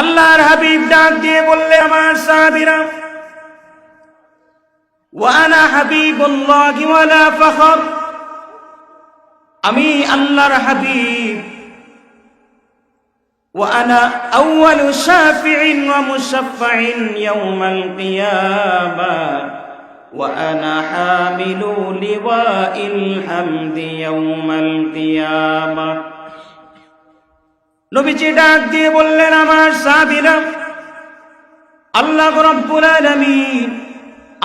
আল্লাহর হাবিব ডাক দিয়ে বললে, আমার সাহাবীরা, ওয়া আনা হাবিবুল্লাহি ওয়ালা ফখর, আমি আল্লাহর হাবিব, ওয়া আনা আউয়ালু শাফিঈন ওয়া মুশাফফাঈন ইয়াউমাল কিয়ামাহ ওয়া আনা হামিলু লিওয়াইল হামদি ইয়াউমাল কিয়ামাহ। নবীজি ডাক দিয়ে বললেন, আমার সাহাবীরা, আল্লাহ রাব্বুল আলামিন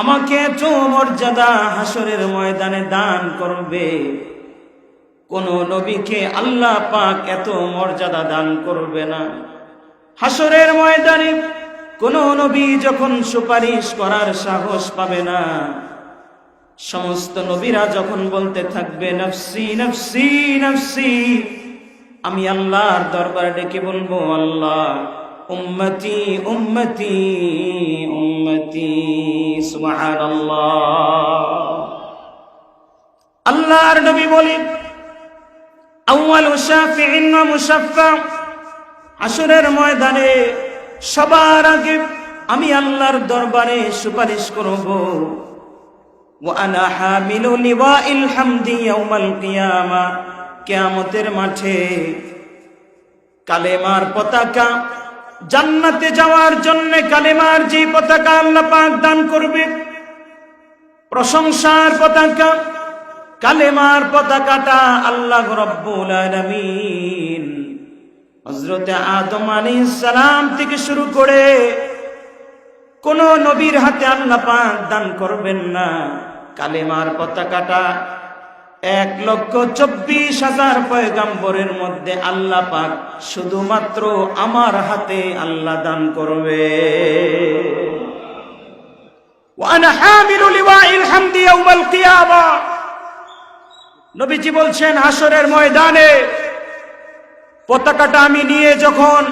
আমাকে এত মর্যাদা হাসরের ময়দানে দান করবে, কোন নবীকে আল্লাহ পাক এত মর্যাদা দান করবে না। হাসরের ময়দানে কোন নবী যখন সুপারিশ করার সাহস পাবে না, সমস্ত নবীরা যখন বলতে থাকবে নফসি নফসি নফসি, আমি আল্লাহর দরবারে ডেকে বলবো, আল্লাহ উম্মতি উম্মতি উম্মতি, সুবহানাল্লাহ। আল্লাহর নবী বলেন, আউয়ালু শাফিঈন ওয়া মুশাফফা, হাসরের ময়দানে সবার আগে আমি আল্লাহর দরবারে সুপারিশ করব। ওয়া আনা হামিলু লিওয়াইল হামদি ইয়াউমাল কিয়ামাহ, কিয়ামতের মাঠে কালেমার পতাকা, জান্নাতে যাওয়ার জন্য কালেমার যে পতাকা আল্লাহ পাক দান করবে, প্রশংসার পতাকা, কালেমার পতাকাটা আল্লাহ রাব্বুল আলামিন হযরত আদম আলাইহিস সালাম থেকে শুরু করে কোন নবীর হাতে আল্লাহ পাক দান করবেন না। কালেমার পতাকাটা 1,24,000 পয়গম্বরের মধ্যে আল্লাহ পাক শুধুমাত্র আমার হাতে আল্লাহ দান করবে। ওয়া আনা হামিলু লিওয়াইল হামদি ইয়াউমাল কিয়ামাহ, নবীজি বলছেন, হাসরের ময়দানে পতাকাটা আমি নিয়ে যখন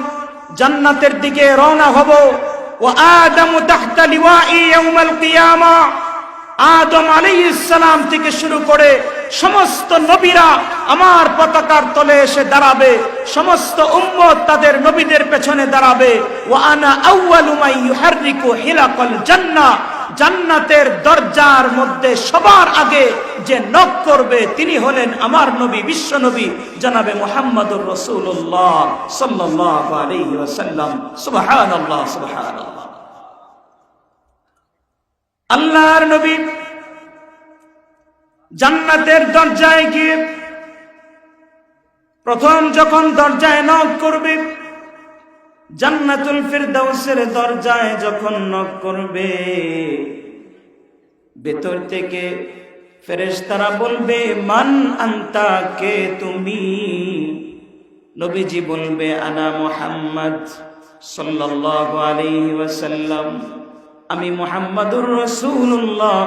জান্নাতের দিকে রওনা হব, ওয়া আদামু তাহতা লিওয়াই ইয়াউমাল কিয়ামাহ, আদম আলাইহিস সালাম থেকে শুরু করে সমস্ত নবীরা আমার পতাকার তলে এসে দাঁড়াবে, সমস্ত উম্মত তাদের নবীদের পেছনে দাঁড়াবে। ওয়া আনা আউয়ালু মান ইউহাররিকু হিলাকাল জান্নাহ, জান্নাতের দরজার মধ্যে সবার আগে যে নক করবে তিনি হলেন আমার নবী, বিশ্ব নবী জনাবে মুহাম্মদুর রাসূলুল্লাহ সাল্লাল্লাহু আলাইহি ওয়াসাল্লাম। সুবহানাল্লাহ সুবহানাল্লাহ। আল্লাহর নবী জান্নাতের দরজায় গিয়ে প্রথম যখন দরজায় নক করবে, জান্নাতুল ফিরদাউসের দরজায় যখন নক করবে, ভেতর থেকে ফেরেশতারা বলবে, মান আনতা, কে তুমি? নবীজি বলবে, আনা মুহাম্মদ সাল্লাল্লাহু আলাইহি ওয়াসাল্লাম, আমি মুহাম্মাদুর রাসূলুল্লাহ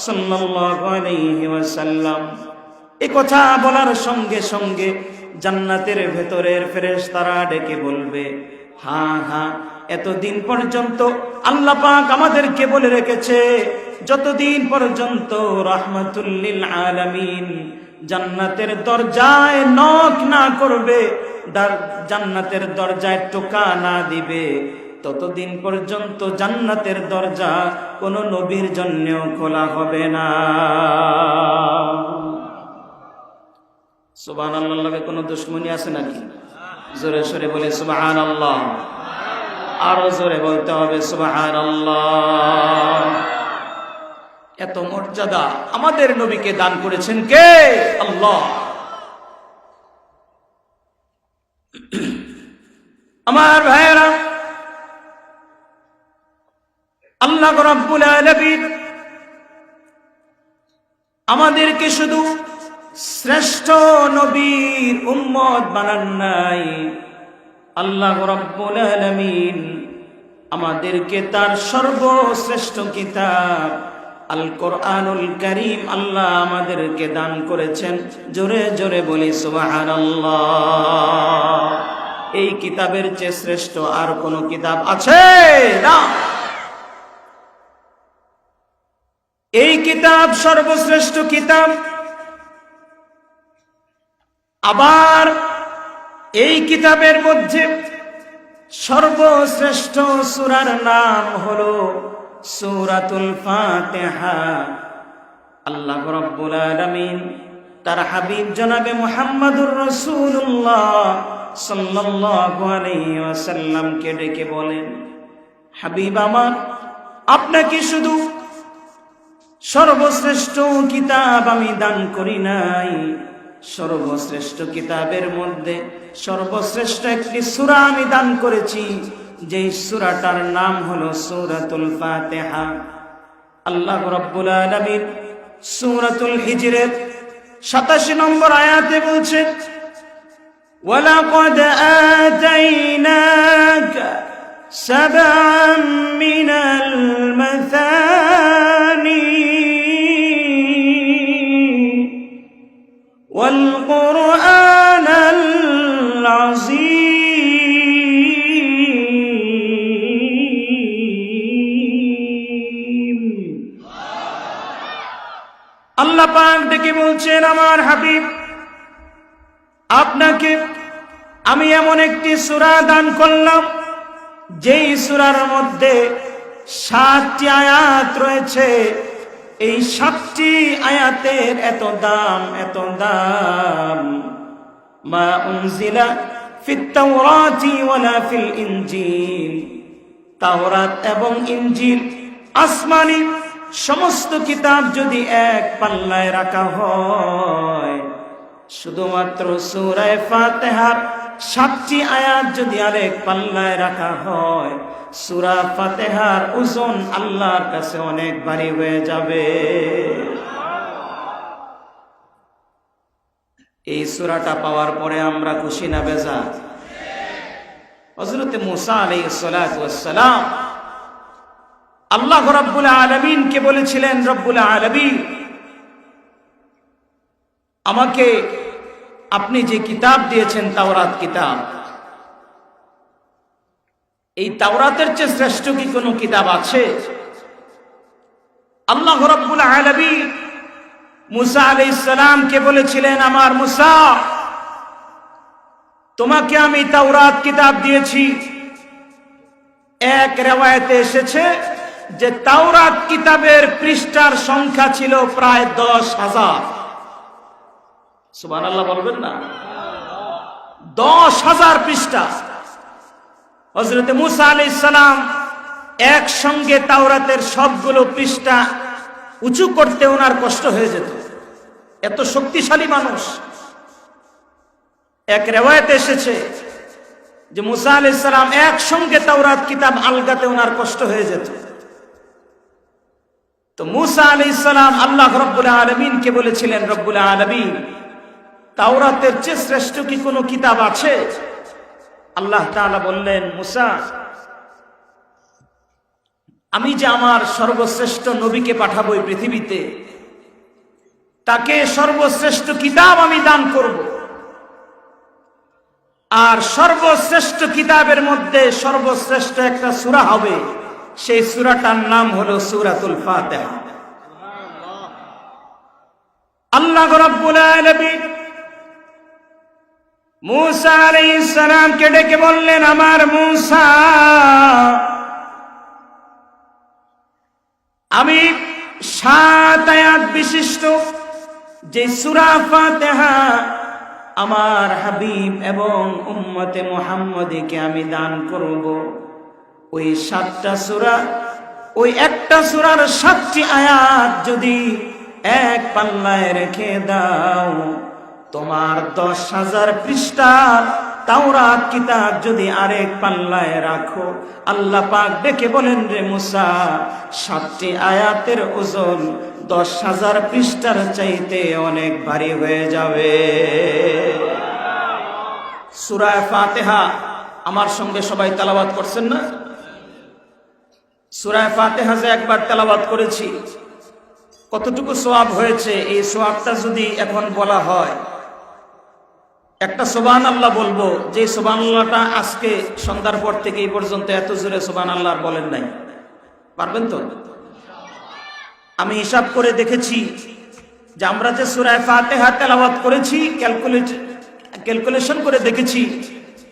সাল্লাল্লাহু আলাইহি ওয়াসাল্লাম। এই কথা বলার সঙ্গে সঙ্গে জান্নাতের ভেতরের ফেরেশতারা ডেকে বলবে, হ্যাঁ হ্যাঁ, এতদিন পর্যন্ত আল্লাহ পাক আমাদেরকে বলে রেখেছে, যতদিন পর্যন্ত রাহমাতুল লিল আলামিন জান্নাতের দরজায় নক না করবে, জান্নাতের দরজায় টোকা না দিবে, ততদিন পর্যন্ত জান্নাতের দরজা কোন নবীর জন্যও খোলা হবে না। সুবহানাল্লাহ। লাগে কোনো দুশ্মনী আছে নাকি? জোরে সরে বলে সুবহানাল্লাহ। আরো জোরে বলতে হবে সুবহানাল্লাহ। এত মর্যাদা আমাদের নবীকে দান করেছেন কে? আল্লাহ। আমার ভাইয়েরা, আল্লাহ রাব্বুল আলামিন আমাদেরকে শুধু শ্রেষ্ঠ নবীর উম্মত বানান নাই, আল্লাহ রাব্বুল আলামিন আমাদেরকে তার সর্বশ্রেষ্ঠ কিতাব আল কোরআনুল কারীম আল্লাহ আমাদেরকে দান করেছেন। জোরে জোরে বলি সুবহানাল্লাহ। এই কিতাবের চেয়ে শ্রেষ্ঠ আর কোন কিতাব আছে না। এই কিতাব সর্বশ্রেষ্ঠ কিতাব। আবার এই কিতাবের মধ্যে সর্বশ্রেষ্ঠ সূরার নাম হলো সূরাতুল ফাতিহা। আল্লাহ রাব্বুল আলামিন তার হাবিব জনাবে মুহাম্মদুর রাসূলুল্লাহ সাল্লাল্লাহু আলাইহি ওয়াসাল্লামকে ডেকে বলেন, হাবিব আমার, আপনাকে শুধু সর্বশ্রেষ্ঠ কিতাব আমি দান করি নাই, সর্বশ্রেষ্ঠ কিতাবের মধ্যে সর্বশ্রেষ্ঠ একটি সূরা আমি দান করেছি, যেই সূরাটার নাম হলো সূরাতুল ফাতিহা। আল্লাহ রাব্বুল আলামিন সূরাতুল হিজরের 87 নম্বর আয়াতে বলছেন, ওয়ালাকাদ আতাইনাকা সাবআম মিনাল মাসানি ওয়াল কুরআনাল আযীম। আল্লাহ পাক ডেকে বলছেন, আমার হাবিব, আপনাকে আমি এমন একটি সূরা দান করলাম, যেই সূরার মধ্যে 7টি আয়াত রয়েছে। এই 7টি আয়াতের এত দাম, এত দাম। মা উনজিলা ফিত তাওরাতি ওয়ালা ফিল ইনজিল, তাওরাত এবং ইনজিল আসমানি সমস্ত কিতাব যদি এক পাল্লায় রাখা হয়, শুধুমাত্র সূরা ফাতিহার 7টি আয়াত যদি আরেক পাল্লায় রাখা হয়, সূরা ফাতিহার ওজন আল্লাহর কাছে অনেক ভারী হয়ে যাবে। এই সূরাটা পাওয়ার পরে আমরা খুশি না বেজার? হযরত মুসা আলাইহিস সালাতু ওয়াস সালাম আল্লাহ রাব্বুল আলামিনকে বলেছিলেন, রব্বুল আলামিন, আমাকে আপনি যে কিতাব দিয়েছেন তাওরাত কিতাব, এই তাওরাতের চেয়ে শ্রেষ্ঠ কি কোনো কিতাব আছে? আল্লাহ রাব্বুল আলামিন মুসা আলাইহিস সালামকে বলেছিলেন, আমার মুসা, তোমাকে আমি তাওরাত কিতাব দিয়েছি। এক রিওয়ায়াতে এসেছে যে তাওরাত কিতাবের পৃষ্ঠার সংখ্যা ছিল প্রায় 10,000। সুবহানাল্লাহ বলবেন না? 10,000 পৃষ্ঠা। হযরত মুসা আলাইহিস সালাম একসঙ্গে তাওরাতের সবগুলো পৃষ্ঠা উঁচু করতে ওনার কষ্ট হয়ে যেত, এত শক্তিশালী মানুষ। এক রিওয়ায়াতে এসেছে যে মুসা আলাইহিস সালাম একসঙ্গে তাওরাত কিতাব আলগাতে ওনার কষ্ট হয়ে যেত। তো মুসা আলাইহিস সালাম আল্লাহ রাব্বুল আলামিনকে বলেছিলেন, রব্বুল আলামিন, তাওরাতের চেয়ে শ্রেষ্ঠ কি কোনো কিতাব আছে? আল্লাহ তাআলা বললেন, মুসা, আমি যে আমার সর্বশ্রেষ্ঠ নবীকে পাঠাবো এই পৃথিবীতে, তাকে সর্বশ্রেষ্ঠ কিতাব আমি দান করব। আর সর্বশ্রেষ্ঠ কিতাবের মধ্যে সর্বশ্রেষ্ঠ একটা সূরা হবে, সেই সূরাটার নাম হলো সূরাতুল ফাতিহা। আল্লাহ রাব্বুল আলামিন মুসা আলাইহিস সালামকে ডেকে বললেন, আমার মুসা, আমি 7 আয়াত বিশিষ্ট যে সূরা ফাতিহা আমার হাবিব এবং উম্মতে মুহাম্মদীকে আমি দান করব, ওই 7টা সূরা, ওই একটা সূরার 7টি আয়াত যদি এক পাল্লায় রেখে দাও, তোমার 10,000 পৃষ্ঠার তাওরাত কিতাব যদি আরেক পাল্লায় রাখো, আল্লাহ পাক ডেকে বলেন, রে মুসা, 7টি আয়াতের ওজন 10,000 পৃষ্ঠার চাইতে অনেক ভারী হয়ে যাবে। সূরা ফাতিহা আমার সঙ্গে সবাই তেলাওয়াত করছেন না? সূরা ফাতিহা যে একবার তেলাওয়াত করেছি, কতটুকু সওয়াব হয়েছে, এই সওয়াবটা যদি এখন বলা হয়, একটা সুবহানাল্লাহ বলবো, যে সুবহানাল্লাহটা আজকে সন্ধ্যার পর থেকে এই পর্যন্ত এত জোরে সুবহানাল্লাহ বলেন নাই, পারবেন তো? আমি হিসাব করে দেখেছি যে আমরা যে সূরা ফাতিহা তেলাওয়াত করেছি, ক্যালকুলেশন করে দেখেছি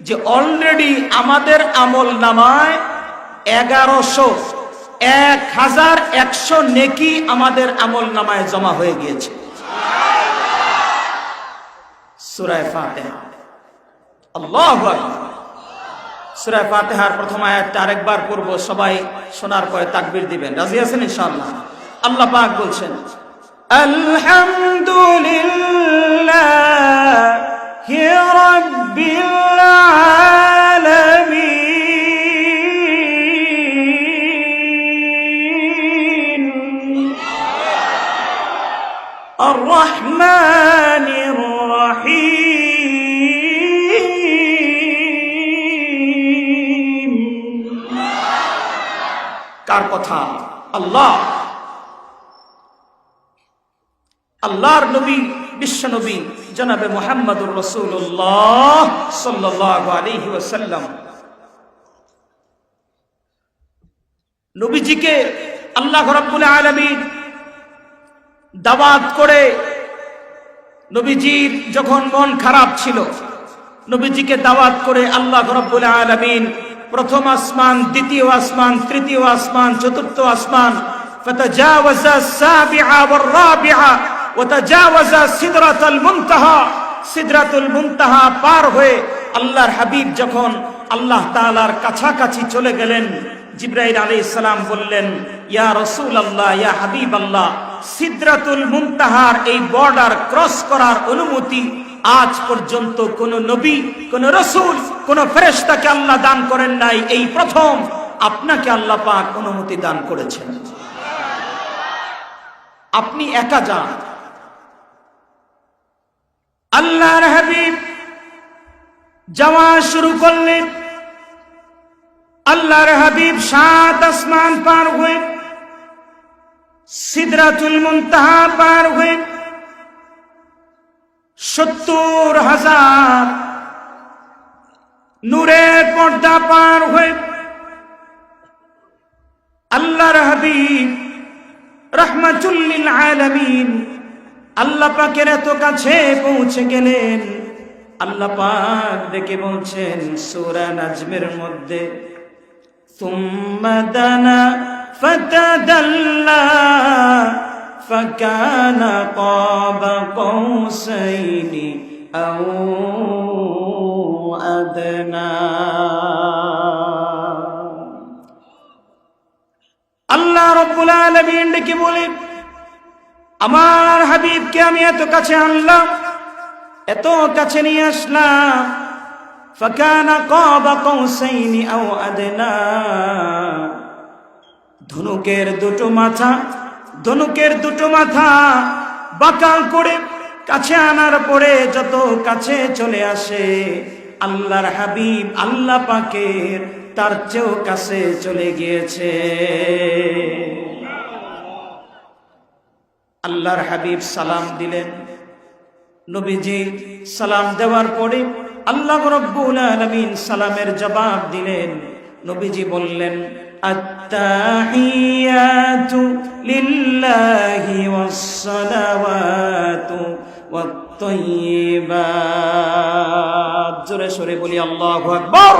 যে অলরেডি আমাদের আমল নামায় 1100 নেকি আমাদের আমল নামায় জমা হয়ে গিয়েছে। সূরা ফাতিহা, আল্লাহু আকবার। সূরা ফাতিহার প্রথম আয়াতটা আরেকবার পড়ব, সবাই শোনার পরে তাকবীর দিবেন। রাজি আছেন ইনশাআল্লাহ? আল্লাহ পাক বলছেন, আলহামদুলিল্লাহি রাব্বিল আলামিন আর রহমানির রহিম। কার কথা? আল্লাহ। আল্লাহর নবী, বিশ্ব নবী জনাবে মুহাম্মদুর রাসূলুল্লাহ সাল্লাল্লাহু আলাইহি ওয়াসাল্লাম, নবীজিকে আল্লাহ রাব্বুল আলামিন দাওয়াত করে, নবীজির যখন মন খারাপ ছিল, নবীজিকে দাওয়াত করে আল্লাহ রাব্বুল আলামিন প্রথম আসমান, দ্বিতীয় আসমান, তৃতীয় আসমান, চতুর্থ আসমান, ফাতাজাওয়াজা সাবিআ ওয়ার রাবিআ ওয়াতাজাওয়াজা সিদরাতুল মুনতাহা, সিদরাতুল মুনতাহা পার হয়ে আল্লাহর হাবিব যখন আল্লাহ তাআলার কাছাকাছি চলে গেলেন, জিবরাইল আলাইহিস সালাম বললেন, ইয়া রাসূলুল্লাহ, ইয়া হাবিবাল্লাহ, সিদরাতুল মুনতাহার এই বর্ডার ক্রস করার অনুমতি আজ পর্যন্ত কোন নবী, কোন রাসূল, কোন ফেরেশতাকে আল্লাহ দান করেন নাই। এই প্রথম আপনাকে আল্লাহ পাক অনুমতি দান করেছেন। আপনি একা যান। আল্লাহর হাবিব যাওয়া শুরু করলেন। আল্লাহর হাবিব 7 আসমান পার হয়ে, সিদরাতুল মুনতাহা পার হয়ে, 70,000 নূরের পর্দা পার হয়ে আল্লাহর হাবিব রাহমাতুল লিল আলামিন আল্লাহ পাকের এত কাছে পৌঁছে গেলেন। আল্লাহ পাক দেখে বলছেন সূরা নাজমের মধ্যে, সুম্মা দানা ফাতাদাল্লা ফাকানা কাবা কৌসাইনি আও আদনা। আল্লাহ রাব্বুল আলামিন ডেকে বলে, আমার হাবিবকে আমি এত কাছে আনলাম, এত কাছে নিয়ে আসলাম, ফাকানা কাবা কৌসাইনি আও আদনা। ধনুকের দুটো মাথা বাঁকা করে কাছে আনার পরে যত কাছে চলে আসে আল্লাহর হাবিব আল্লাহ পাকের তার চেয়েও কাছে চলে গিয়েছে। আল্লাহর হাবিব সালাম দিলেন। নবীজি সালাম দেওয়ার পরে আল্লাহ রাব্বুল আলামিন সালামের জবাব দিলেন। নবীজি বললেন, আত্তাহিয়াতু লিল্লাহি ওয়াস সালাওয়াতু ওয়াত তাইয়্যিবাত। জোরে সরে বলি আল্লাহু আকবার।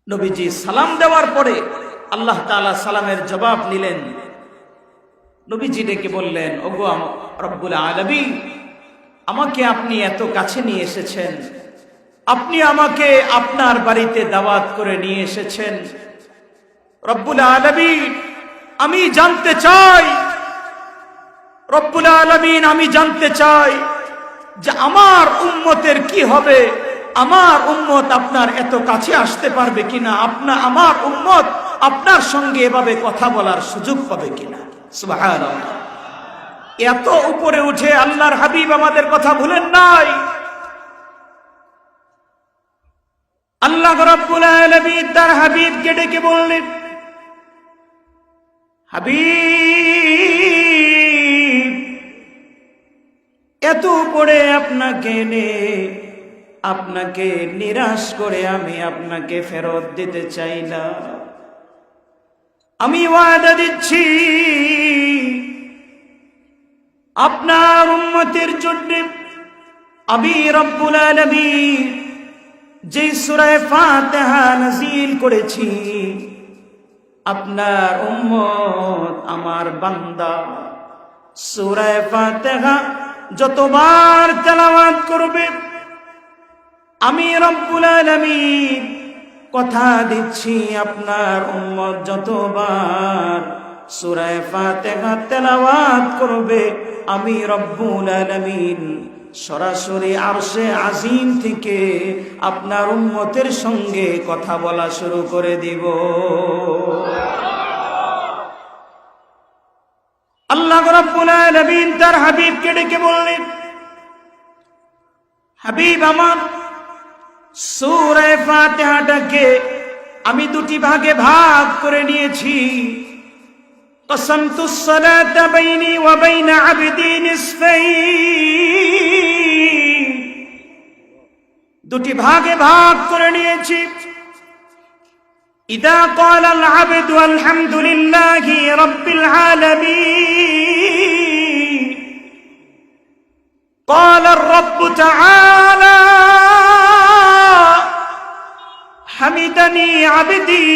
নবীজি সালাম দেওয়ার পরে আল্লাহ তাআলা সালামের জবাব নিলেন। নবীজি ডেকে বললেন, ওগো রব্বুল আলামিন, আমাকে আপনি এত কাছে নিয়ে এসেছেন, আপনি আমাকে আপনার বাড়িতে দাওয়াত করে নিয়ে এসেছেন। রব্বুল আলামিন, আমি জানতে চাই, রব্বুল আলামিন আমি জানতে চাই যে আমার উম্মতের কি হবে, আমার উম্মত আপনার এত কাছে আসতে পারবে কিনা, আমার উম্মত আপনার সঙ্গে এভাবে কথা বলার সুযোগ পাবে কিনা। সুবহানাল্লাহ। এত উপরে উঠে আল্লাহর হাবিব আমাদের কথা ভুলেন নাই। আল্লাহ রাব্বুল আলামিন তার হাবিবকে ডেকে বললেন, হাবিব, এত উপরে আপনাকে নিরাশ করে আমি আপনাকে ফেরত দিতে চাই না। আমি ওয়াদা দিচ্ছি আপনার উম্মতের জন্য আমি রব্বুল আলামিন যে সূরা ফাতিহা নাযিল করেছি, আপনার উম্মত আমার বান্দা সূরা ফাতিহা যতবার তেলাওয়াত করবে, আমি রব্বুল আলামিন কথা দিচ্ছি আপনার উম্মত যতবার সূরা ফাতিহা তেলাওয়াত করবে, আমি রব্বুল আলামিন সরাসরি আরশে আজিম থেকে আপনার উম্মতের সঙ্গে কথা বলা শুরু করে দিব। আল্লাহ রাব্বুল আলামিন তার হাবিবকে ডেকে বললেন, হাবিব আমার, সূরা ফাতিহাটাকে আমি দুটি ভাগে ভাগ করে নিয়েছি। কসমতুস সালাতা বাইনি ওয়া বাইনা আবদি নিসফাইন, দুটি ভাগে ভাগ করে নিয়েছি। ইদা ক্বালাল আবদু আলহামদুলিল্লাহি রাব্বিল আলামিন ক্বালার রাব্বু তাআলা হামিদানি আবদি।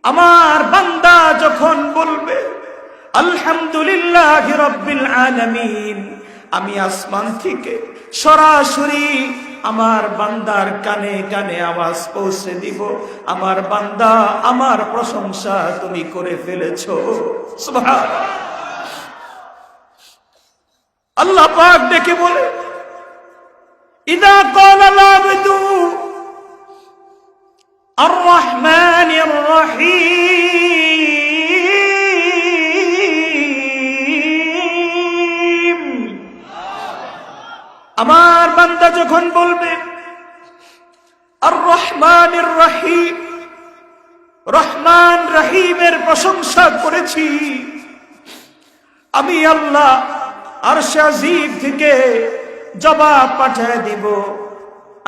আমার বান্দা যখন বলবে আলহামদুলিল্লাহি রাব্বিল আলামিন, আমি আসমান থেকে সরাসরি আমার বান্দার কানে কানে আওয়াজ পৌঁছে দিব, আমার বান্দা আমার প্রশংসা তুমি করে ফেলেছো। সুবহানাল্লাহ। আল্লাহ পাক ডেকে বলে, ইদা ক্বালাল আবদু আর রহমানির রহিম, আমার বান্দা যখন বলবে আর রহমানির রহিম, রহমান রহিমের প্রশংসা করেছি, আমি আল্লাহ আরশে আজিম থেকে জবাব পাঠিয়ে দিব,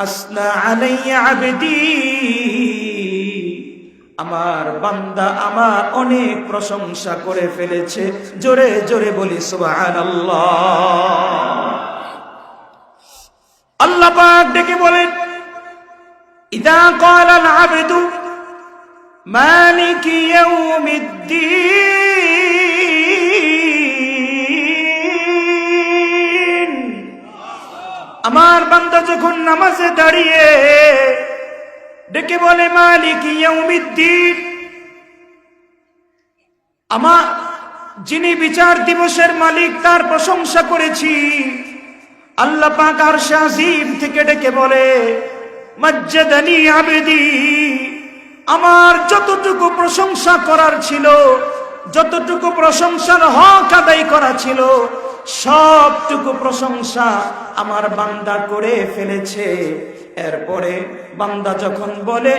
আসনা আলাইয়া আবদি, আমার বান্দা আমার অনেক প্রশংসা করে ফেলেছে। জোরে জোরে বলি সুবহানাল্লাহ। আল্লাহ পাক ডেকে বলেন, ইদা ক্বালাল আবদু মালিকি ইয়াউমিদ্দিন, আমার বান্দা যখন নামাজে দাঁড়িয়ে ডেকে বলে মালিকি ইয়াউমিদ্দিন, আমার যিনি বিচার দিবসের মালিক তার প্রশংসা করেছি। আল্লাহ পাক আরশে আজিম থেকে ডেকে বলে মাজ্জাদানি আবদি, আমার যতটুকু প্রশংসা করার ছিল, যতটুকু প্রশংসার হক আদায় করা ছিল, সবটুকু প্রশংসা আমার বান্দা করে ফেলেছে। এরপরে বান্দা যখন বলে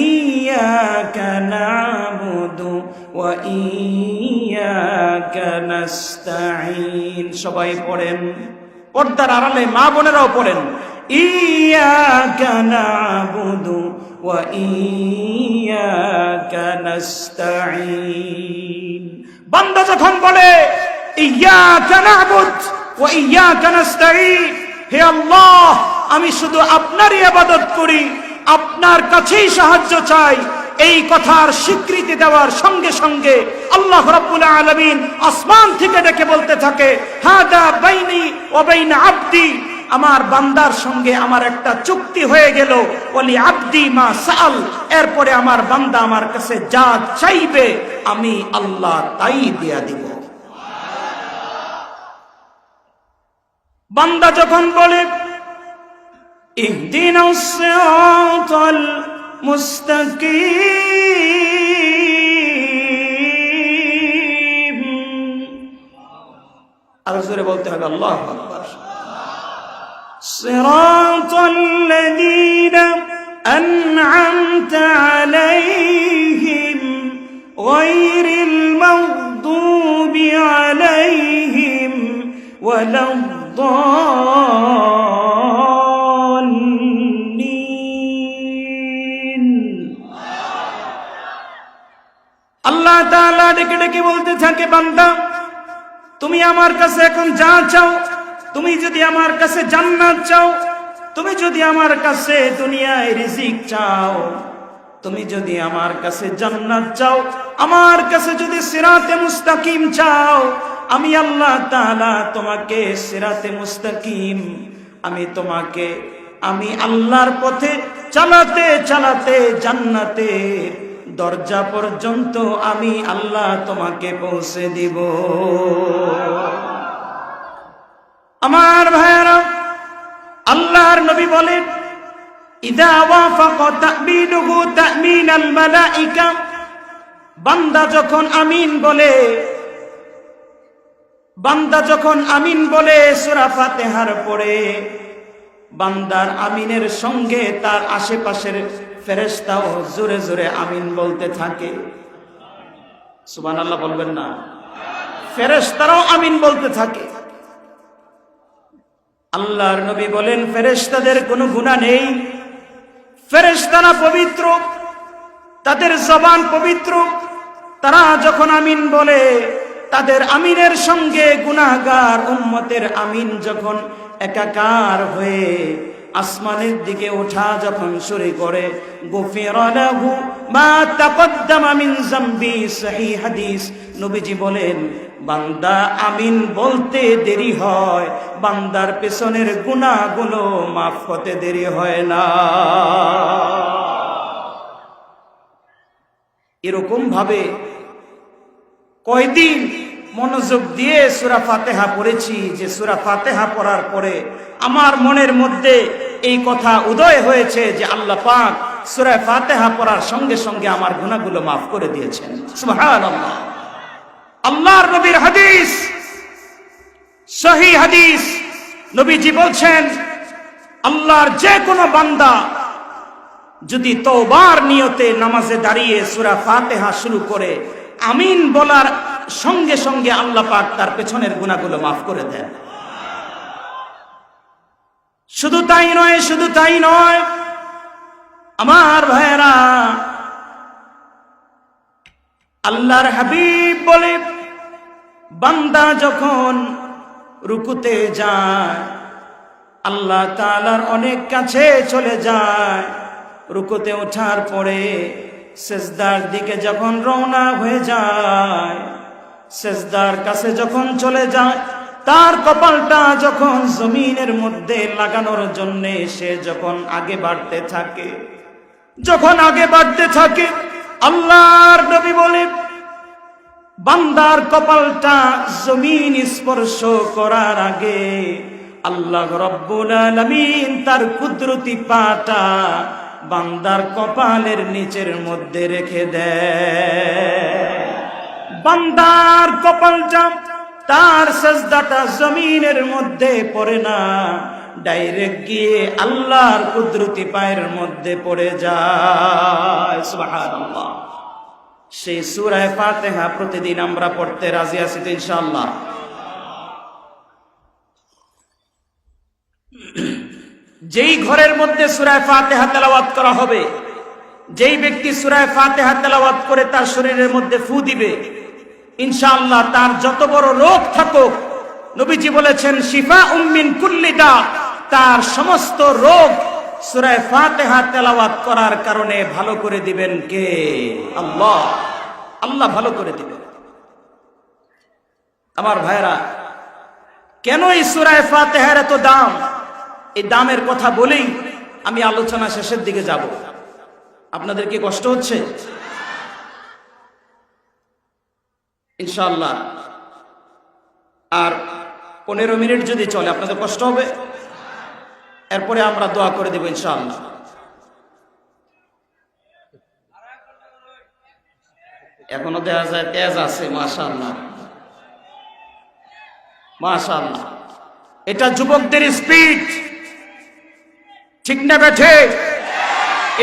ইয়াকা না'বুদু ওয়া ইয়াকা নাস্তাঈন, সবাই পড়েন, পর্দার আড়ালে মা বোনেরাও পড়েন, ইয়াকা না'বুদু ওয়া ইয়াকা নাস্তাঈন। বান্দা যখন বলে ইয়াকা না'বুদ ওয়া ইয়াকা নাস্তাঈন, হে আল্লাহ আমি শুধু আপনারই ইবাদত করি, আপনার কাছেই সাহায্য চাই, এই কথার স্বীকৃতি দেওয়ার সঙ্গে সঙ্গে আল্লাহ রাব্বুল আলামিন আসমান থেকে ডেকে বলতে থাকে, হাদা বাইনি ওয়া বাইনা আবদি, আমার বান্দার সঙ্গে আমার একটা চুক্তি হয়ে গেল, ওয়ালি আবদি মা সাআল, এরপরে আমার বান্দা আমার কাছে যা চাইবে আমি আল্লাহ তাই দিয়া দিব। বান্দা যখন বলে ইহদিনাস সিরাতাল মুস্তাকিম, আর জোরে বলতে হবে আল্লাহু আকবার। সিরাতাল্লাযীনা আন'আমতা আলাইহিম গায়রিল মাগদুবি আলাইহিম ওয়ালাদ-দাল্লিন। আল্লাহ তাআলা ডেকে ডেকে বলতে থাকে, বান্দা তুমি আমার কাছে এখন যা চাও তুমি যদি আমার কাছে জান্নাত চাও, তুমি যদি আমার কাছে দুনিয়ায় রিজিক চাও, তুমি যদি আমার কাছে জান্নাত চাও, আমার কাছে যদি সিরাতে মুস্তাকিম চাও, আমি আল্লাহ তাআলা তোমাকে সিরাতে মুস্তাকিম, আমি আল্লাহর পথে চালাতে চালাতে জান্নাতে দরজা পর্যন্ত আমি আল্লাহ তোমাকে পৌঁছে দিব। আমার ভাইয়েরা, আল্লাহর নবী বলেন, ইদা ওয়াফাকা তা'মিনুহু তা'মিনাল মালাইকা, বান্দা যখন আমিন বলে সূরা ফাতিহার পরে, বান্দার আমিনের সঙ্গে তার আশেপাশের ফেরেশতাও জোরে জোরে আমিন বলতে থাকে। সুবহানাল্লাহ বলবেন না? ফেরেশতারাও আমিন বলতে থাকে। আল্লাহর নবী বলেন, ফেরেশতাদের কোনো গুনাহ নেই, ফেরেশতারা পবিত্র, তাদের জবান পবিত্র, তারা যখন আমিন বলে তাদের আমিনের সঙ্গে গুনাহগার উম্মতের আমিন যখন একাকার হয়ে আসমানের দিকে ওঠা যখন শুরু করে, গুফিরা লাহু মা তাকদ্দামা মিন যামবি, সহিহ হাদিস। নবীজি বলেন, বান্দা আমিন বলতে দেরি হয়, বান্দার পেছনের গুনাহগুলো মাফ হতে দেরি হয় না। এরকম ভাবে কয়দিন মনোযোগ দিয়ে সূরা ফাতিহা পড়েছি যে সূরা ফাতিহা পড়ার পরে আমার মনের মধ্যে এই কথা উদয় হয়েছে যে আল্লাহ পাক সূরা ফাতিহা পড়ার সঙ্গে সঙ্গে আমার গুনাহগুলো মাফ করে দিয়েছেন। সুবহানাল্লাহ। আল্লাহর নবীর হাদিস, সহিহ হাদিস, নবীজি বলছেন, আল্লাহর যে কোনো বান্দা যদি তওবার নিয়তে নামাজে দাঁড়িয়ে সূরা ফাতিহা শুরু করে, আমিন বলার সঙ্গে সঙ্গে আল্লাহ পাক তার পেছনের গুনাহগুলো মাফ করে দেন। শুধু তাই নয় আমার ভাইয়েরা, আল্লাহর হাবিব বলে, বান্দা যখন রুকুতে যায় আল্লাহ তাআলার অনেক কাছে চলে যায়, রুকুতে ওঠার পরে সেজদার দিকে যখন রওনা হয়ে যায়, সেজদার কাছে যখন চলে যায়, তার কপালটা যখন জমিনের মধ্যে লাগানোর জন্য সে যখন আগে বাড়তে থাকে, আল্লাহর নবী বলে, বান্দার কপালটা জমিন স্পর্শ করার আগে আল্লাহ রাব্বুল আলামিন তার কুদরতি পাটা বান্দার কপালের নিচের মধ্যে রেখে দেয়। বান্দার কপালটা, তার সাজদাটা জমিনের মধ্যে পড়ে না, ডাইরেক্ট গিয়ে আল্লাহর কুদরতি পায়ের মধ্যে পড়ে যায়। সুবহানাল্লাহ। সেই সূরা ফাতিহা প্রতিদিন আমরা পড়তে রাজি আছি তো ইনশাআল্লাহ? যেই ঘরের মধ্যে সূরা ফাতিহা তেলাওয়াত করা হবে, যেই ব্যক্তি সূরা ফাতিহা তেলাওয়াত করে তার শরীরের মধ্যে ফু দিবে, ইনশাআল্লাহ তার যত বড় রোগ থাকুক, নবীজি বলেছেন শিফাউম মিন কুল্লি দা, তার সমস্ত রোগ সূরা ফাতিহা তেলাওয়াত করার কারণে ভালো করে দিবেন কে? আল্লাহ। আল্লাহ ভালো করে দিবেন। আমার ভাইরা, কেন এই সূরা ফাতিহার এত দাম? এই দামের কথা বলেই আমি আলোচনা শেষের দিকে যাব। আপনাদের কি কষ্ট হচ্ছে? ইনশাআল্লাহ আর 15 মিনিট যদি চলে আপনাদের কষ্ট হবে, এরপরে আমরা দোয়া করে দেব ইনশাআল্লাহ। এখনো দেখা যায় তেজ আছে, মাশাআল্লাহ মাশাআল্লাহ। এটা যুবকদের স্পিড, ঠিক না বেঠে?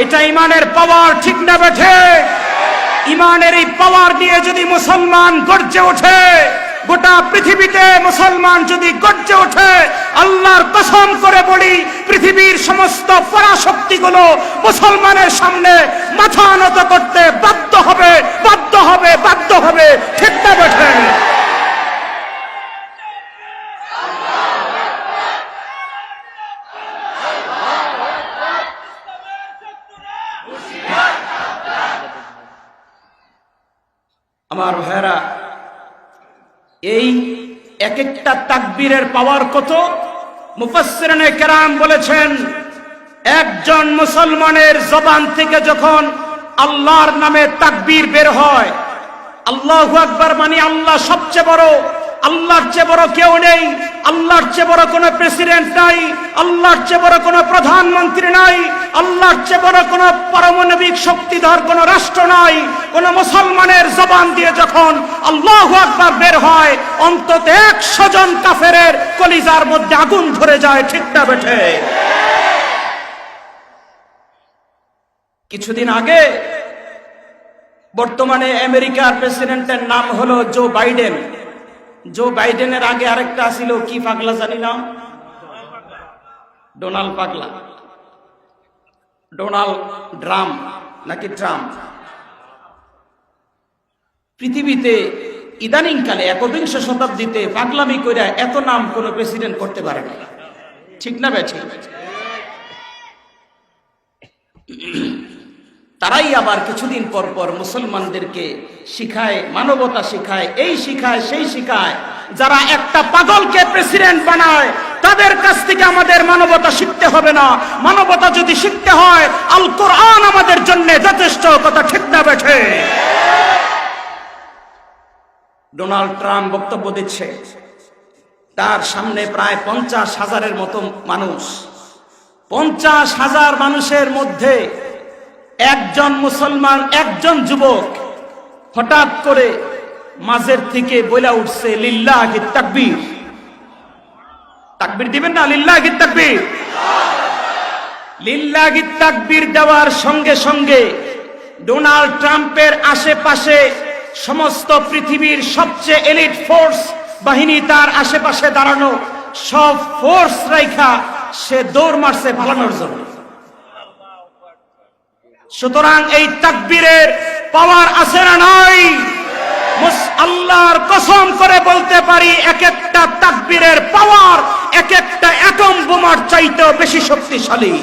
এটা ইমানের পাওয়ার, ঠিক না বেঠে? ইমানের এই পাওয়ার দিয়ে যদি মুসলমান গর্জে ওঠে, গোটা পৃথিবীতে মুসলমান যদি গর্জে ওঠে, আল্লাহর কসম করে বলি, পৃথিবীর সমস্ত পরাশক্তিগুলো মুসলমানের সামনে মাথা নত করতে বাধ্য হবে, ঠিক না বেঠে? আমার ভাইরা, এই এক একটা তাকবীরের পাওয়ার কত? মুফাসসিরিনে কেরাম বলেছেন, একজন মুসলমানের জবান থেকে যখন আল্লাহর নামে তাকবীর বের হয়, আল্লাহু আকবার মানে আল্লাহ সবচেয়ে বড়, আল্লাহর চেয়ে বড় কেউ নেই, আল্লাহর চেয়ে বড় কোনো প্রেসিডেন্ট নাই, আল্লাহর চেয়ে বড় কোনো প্রধানমন্ত্রী নাই, আল্লাহর চেয়ে বড় কোনো পারমাণবিক শক্তিধর কোনো রাষ্ট্র নাই। কোন মুসলমানের জবান দিয়ে যখন আল্লাহু আকবার বের হয়, অন্তত 100 জন কাফেরের কলিজার মধ্যে আগুন ধরে যায়। ঠিক না বেঠে? কিছুদিন আগে বর্তমানে আমেরিকার প্রেসিডেন্টের নাম হলো জো বাইডেন। জো বাইডেনের আগে আরেকটা ছিল, কি পাগলা জানি না, ডোনাল্ড পাগলা, ডোনাল্ড ড্রাম নাকি ট্রাম্প। পৃথিবীতে ইদানিংকালে 21 শতাব্দীতে পাগলামি করে এত নাম কোন প্রেসিডেন্ট করতে পারে না। ঠিক না বেঠি? তারাই আবার কিছুদিন পর পর মুসলমানদেরকে শিখায়, মানবতা শিখায়, এই শিখায় সেই শিখায়। যারা একটা পাগলকে প্রেসিডেন্ট বানায়, তাদের কাছ থেকে আমাদের মানবতা শিখতে হবে না। মানবতা যদি শিখতে হয়, আল কোরআন আমাদের জন্য যথেষ্ট। কথা ঠিক না বেঠে? ডোনাল্ড ট্রাম্প বক্তব্য দিচ্ছে, তার সামনে প্রায় 50,000-এর মতো মানুষ। 50,000 মানুষের মধ্যে একজন মুসলমান, একজন যুবক হঠাৎ করে মাঝের থেকে বইলা উঠছে, লিল্লাহি তাকবীর। তাকবীর দিবেন না? লিল্লাহি তাকবীর। লিল্লাহি তাকবীর দেওয়ার সঙ্গে সঙ্গে ডোনাল্ড ট্রাম্পের আশেপাশে সমস্ত পৃথিবীর সবচেয়ে এলিট ফোর্স বাহিনী তার আশেপাশে দাঁড়ানো, সব ফোর্স রাইখা সে দৌড় মারছে পালানোর জন্য। সুতরাং এই তাকবীরের পাওয়ার আছে না নাই? আল্লাহর কসম করে বলতে পারি, এক একটা তাকবীরের পাওয়ার এক একটা অ্যাটম বোমার চাইতেও বেশি শক্তিশালী।